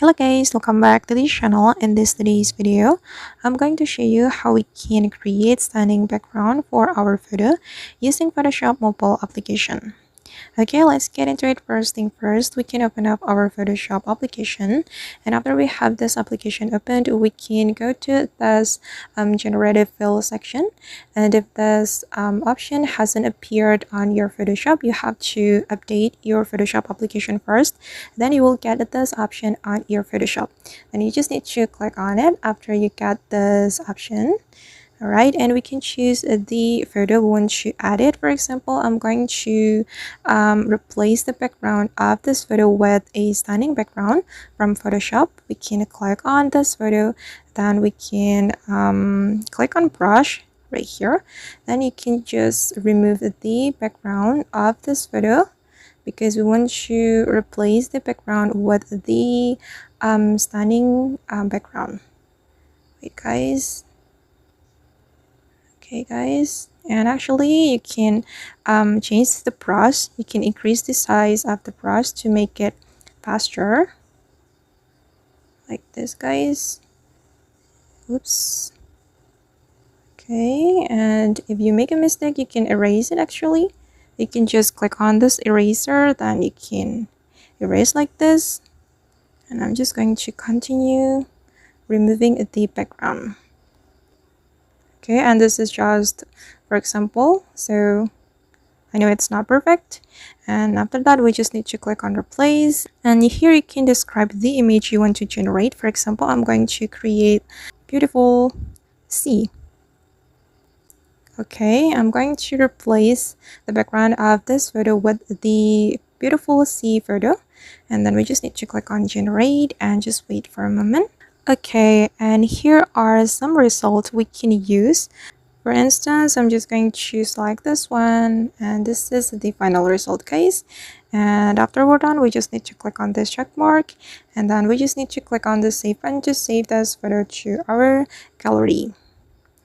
Hello guys, welcome back to this channel. In today's video, I'm going to show you how we can create stunning background for our photo using Photoshop mobile application. Okay, let's get into it. First thing first, we can open up our Photoshop application, and after we have this application opened, we can go to this generative fill section. And if this option hasn't appeared on your Photoshop, you have to update your Photoshop application first. Then you will get this option on your Photoshop, and you just need to click on it after you get this option. Alright, and we can choose the photo we want to add it. For example, I'm going to replace the background of this photo with a stunning background from Photoshop. We can click on this photo, then we can click on brush right here. Then you can just remove the background of this photo because we want to replace the background with the stunning background. Wait guys. Okay guys, and actually you can change the brush. You can increase the size of the brush to make it faster, like this guys. Oops. Okay, and if you make a mistake, you can erase it. Actually, you can just click on this eraser, then you can erase like this. And I'm just going to continue removing the background. Okay, and this is just for example, so I know it's not perfect. And after that, we just need to click on replace, and here you can describe the image you want to generate. For example, I'm going to create beautiful sea. Okay, I'm going to replace the background of this photo with the beautiful sea photo, and then we just need to click on generate and just wait for a moment. Okay, and here are some results we can use. For instance, I'm just going to select this one, and this is the final result guys. And after we're done, we just need to click on this check mark, and then we just need to click on the save button to save this photo to our gallery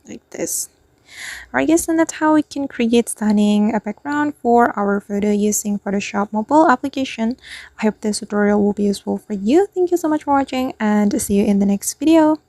like this. Alright guys, and that's how we can create stunning background for our photo using Photoshop mobile application. I hope this tutorial will be useful for you. Thank you so much for watching, and see you in the next video.